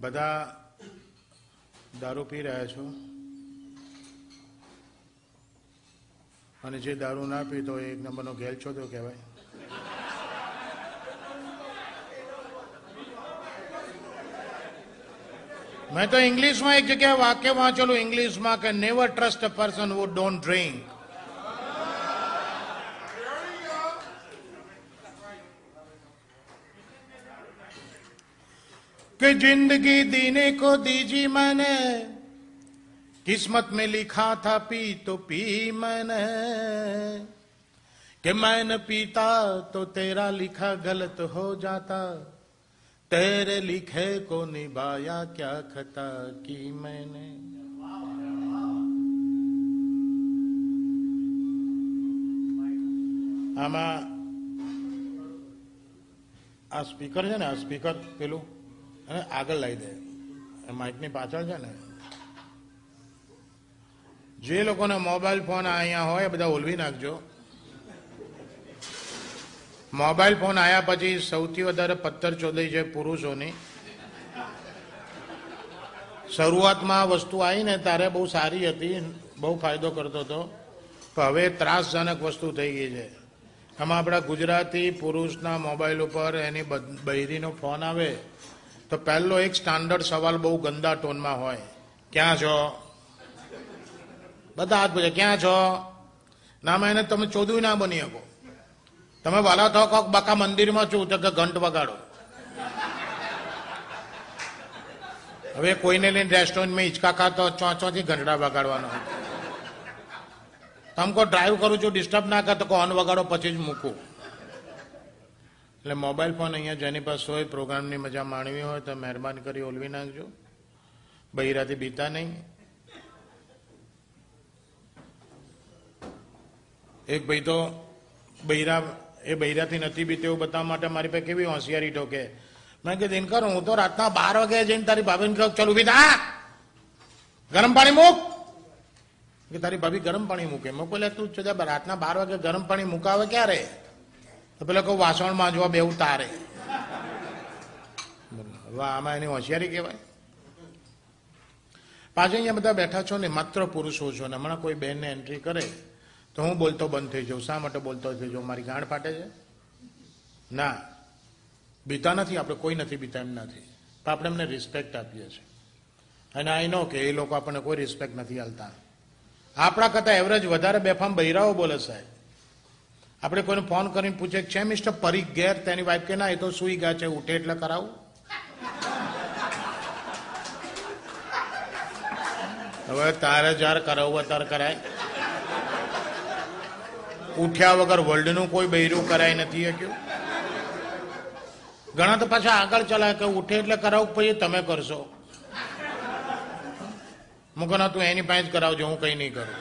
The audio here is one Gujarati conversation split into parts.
બધા દારૂ પી રહ્યા છો અને જે દારૂ ના પીતો એ એક નંબરનો ગેલ છોડ્યો કહેવાય. મેં તો ઇંગ્લિશમાં એક જગ્યાએ વાક્ય વાંચેલું ઇંગ્લિશમાં કે never trust a person who don't drink. कि जिंदगी दीने को दीजी मैंने, किस्मत में लिखा था पी तो पी मैंने, कि मैं न पीता तो तेरा लिखा गलत हो जाता, तेरे लिखे को निभाया क्या खता की मैंने. આમાં આ સ્પીકર છે ને, આ સ્પીકર પેલું અને આગળ લાવી દે, માઇકની પાછળ છે ને. જે લોકોને મોબાઈલ ફોન અહીંયા હોય બધા ઓલવી નાખજો. મોબાઈલ ફોન આવ્યા પછી સૌથી વધારે પથ્થર ચોદાઈ છે પુરુષોની. શરૂઆતમાં વસ્તુ આવી ને ત્યારે બહુ સારી હતી, બહુ ફાયદો કરતો હતો, પણ હવે ત્રાસજનક વસ્તુ થઈ ગઈ છે. આમાં આપણા ગુજરાતી પુરુષના મોબાઈલ ઉપર એની બૈરીનો ફોન આવે તો પહેલો એક સ્ટાન્ડર્ડ સવાલ બહુ ગંદા ટોનમાં હોય, ક્યાં છો? બધા હાથ પૂછે ક્યાં છો? નામાં એને તમે ચોદું ના બની શકો. તમે વાલા થો કોક બકા મંદિરમાં છું તો કે ઘંટ વગાડો. હવે કોઈને લઈને રેસ્ટોરન્ટમાં હિંચકા ખાતો ચોથી ઘંટડા વગાડવાનો. તમે કહો ડ્રાઈવ કરું છું ડિસ્ટર્બ ના કરતો કહો હોર્ન વગાડો પછી જ મૂકું. એટલે મોબાઈલ ફોન અહીંયા જેની પાસે હોય પ્રોગ્રામની મજા માણવી હોય તો મહેરબાની કરી ઓલવી નાખજો. બૈરાથી બીતા નહીં. એક ભાઈ તો બૈરાથી નથી બીતો એવું બતાવવા માટે મારી પાસે કેવી હોશિયારી ઠોકે. મેં કીધું દિનકર હું તો રાતના 12 વાગે જઈને તારી ભાભીને કહું ચાલ ઉભી થા, ગરમ પાણી મૂક. કે તારી ભાભી ગરમ પાણી મૂકે. મેં કહું તું રાતના 12 વાગે ગરમ પાણી મૂકાવે ક્યારે? તો પેલા કહું વાસણ માંજવા બેવું તારે. વાહ, આમાં એની હોશિયારી કહેવાય. પાછા અહીંયા બધા બેઠા છો ને માત્ર પુરુષો છો ને હમણાં કોઈ બહેનને એન્ટ્રી કરે તો હું બોલતો બંધ થઈ જાઉં. શા માટે બોલતો થઈ જાઉં? મારી ગાંઠ ફાટે છે? ના, બીતા નથી આપણે, કોઈ નથી બીતા એમ નથી, પણ આપણે એમને રિસ્પેક્ટ આપીએ છીએ. અને આઈ નો કે એ લોકો આપણને કોઈ રિસ્પેક્ટ નથી આલતા. આપણા કરતાં એવરેજ વધારે બેફામ બૈરાઓ બોલે સાહેબ. આપણે કોઈને ફોન કરીને પૂછે છે મિસ્ટર પરીખ ઘેર? તેની વાઈફ કે ના એ તો સુઈ ગયા છે, ઉઠે એટલે કરાવું. હવે તારે જ્યારે કરાવવું ત્યારે કરાય. ઉઠ્યા વગર વર્લ્ડનું કોઈ બૈરું કરાય નથી શક્યું. ઘણા તો પાછા આગળ ચલાય કે ઉઠે એટલે કરાવું પછી તમે કરશો. મૂકો ના તું એની પાસે જ કરાવજો, હું કઈ નહીં કરું.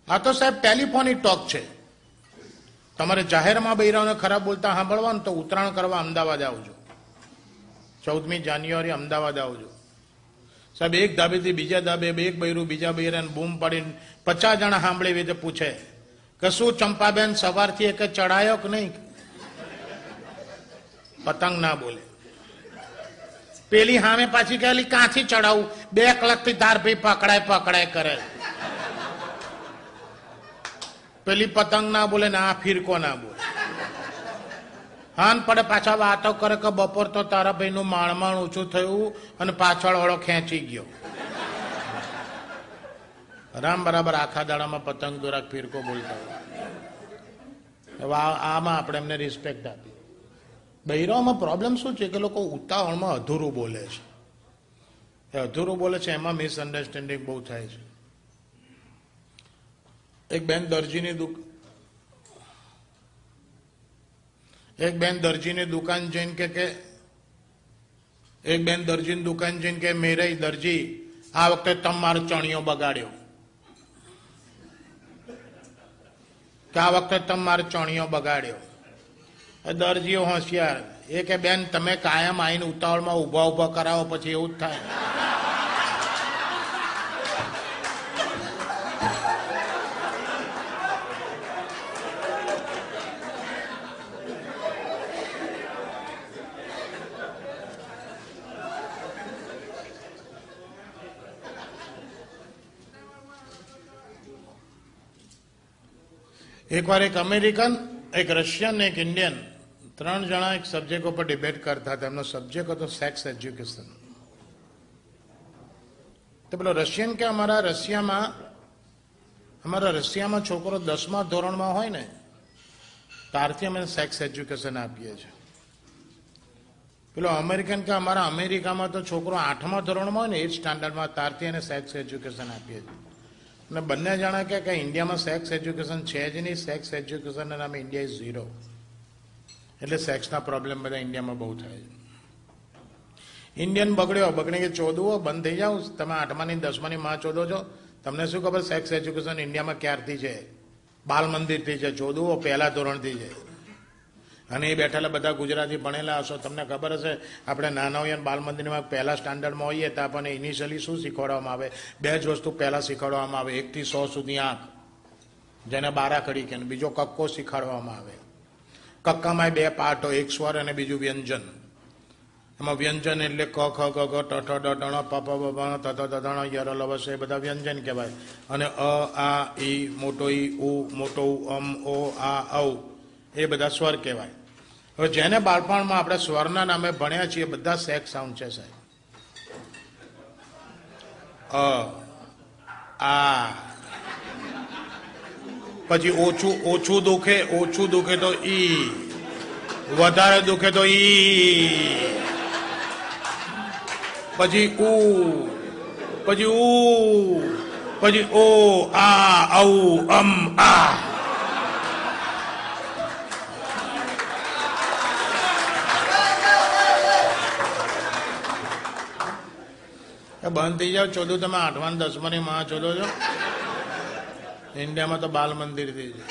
આ તો સાહેબ ટેલિફોનિક ટોક છે. તમારે જાહેરમાં બૈરાઓને ખરાબ બોલતા સાંભળવાનું તો ઉત્તરાયણ કરવા અમદાવાદ આવજો. 14મી જાન્યુઆરી અમદાવાદ આવજો સાહેબ. એક ધાબેથી બીજા ધાબે એક બૈરું બીજા બૈરાને બૂમ પાડીને 50 જણા સાંભળી રીતે પૂછે કે શું ચંપાબેન સવારથી એક ચડાયો કે નહીં? પતંગ ના બોલે. પેલી સામે પાછી કહેલી ક્યાંથી ચડાવું? 2 કલાકથી તાર ભાઈ પકડાય કરે. પેલી પતંગ ના બોલે ને આ ફિરકો ના બોલે. હાન પડે પાછા વાતો કરે કે બપોર તો તારા ભાઈ નું માણમાણ ઓછું થયું અને પાછળ વાળો ખેંચી ગયો. રામ બરાબર આખા દાડામાં પતંગ દોરાક ફિરકો બોલતા હોય. આમાં આપણે એમને રિસ્પેક્ટ આપી. બૈરાઓમાં પ્રોબ્લેમ શું છે કે લોકો ઉતાવળમાં અધૂરું બોલે છે. એ અધૂરું બોલે છે એમાં મિસઅન્ડરસ્ટેન્ડિંગ બહુ થાય છે. એક બેન દરજીની દુકાન જઈને કે મેરે દરજી આ વખતે તમારો ચણિયો બગાડ્યો. દરજીઓ હોશિયાર એ કે બેન તમે કાયમ આવીને ઉતાવળમાં ઉભા કરાવો પછી એવું જ થાય. એકવાર એક અમેરિકન, એક રશિયન, એક ઇન્ડિયન, 3 જણા એક સબ્જેક્ટ ઉપર ડિબેટ કરતા હતા. એમનો સબ્જેક્ટ હતો સેક્સ એજ્યુકેશન. તો પેલો રશિયન કે અમારા રશિયામાં છોકરો 10મા ધોરણમાં હોય ને ત્યારથી અમે સેક્સ એજ્યુકેશન આપીએ છીએ. પેલો અમેરિકન કે અમારા અમેરિકામાં તો છોકરો 8મા ધોરણમાં હોય ને 8th સ્ટાન્ડર્ડમાં ત્યારથી એને સેક્સ એજ્યુકેશન આપીએ છીએ. અને બંને જણા કે ઇન્ડિયામાં સેક્સ એજ્યુકેશન છે જ નહીં. સેક્સ એજ્યુકેશનના નામે ઇન્ડિયા ઇઝ 0. એટલે સેક્સના પ્રોબ્લેમ બધા ઇન્ડિયામાં બહુ થાય છે. ઇન્ડિયન બગડે કે ચોદવો બંધ થઈ જાઓ. તમે 8માની 10માની માં ચોદો છો. તમને શું ખબર સેક્સ એજ્યુકેશન ઇન્ડિયામાં ક્યારથી છે? બાલ મંદિરથી છે. ચોદવો પહેલા ધોરણથી છે. અને એ બેઠેલા બધા ગુજરાતી ભણેલા હશો. તમને ખબર હશે આપણે નાના હોઈએ બાલ મંદિરમાં પહેલા સ્ટાન્ડર્ડમાં હોઈએ તો આપણને ઇનિશિયલી શું શીખવાડવામાં આવે? 2 જ વસ્તુ પહેલાં શીખવાડવામાં આવે. 1 થી 100 સુધી આંખ, જેને બારાખડી કહે. બીજો કક્કો શીખવાડવામાં આવે. કક્કામાં 2 પાર્ટ હોય, એક સ્વર અને બીજું વ્યંજન. એમાં વ્યંજન એટલે ક ખ ગ ઘ ટ ઠ ડ ઢ પ પ બ ભ ત ત દ ણ ય ર લ વ શ એ બધા વ્યંજન કહેવાય. અને અ આ ઈ મોટો ઈ ઉ મોટો ઉ અમ ઓ આ ઔ એ બધા સ્વર કહેવાય. હવે જેને બાળપણમાં આપણે સ્વરના નામે ભણ્યા છીએ બધા સેક્સ સાઉન્ડ છે સાહેબ. અ આ પછી ઓછું દુખે તો ઈ, વધારે દુખે તો ઈ, પછી પછી ઓ આ ઔ અમ આ. બંધ થઈ જાવ. ચોદું તમે 8મા 10માની માં ચોદો છો. ઇન્ડિયામાં તો બાલ મંદિરથી છે.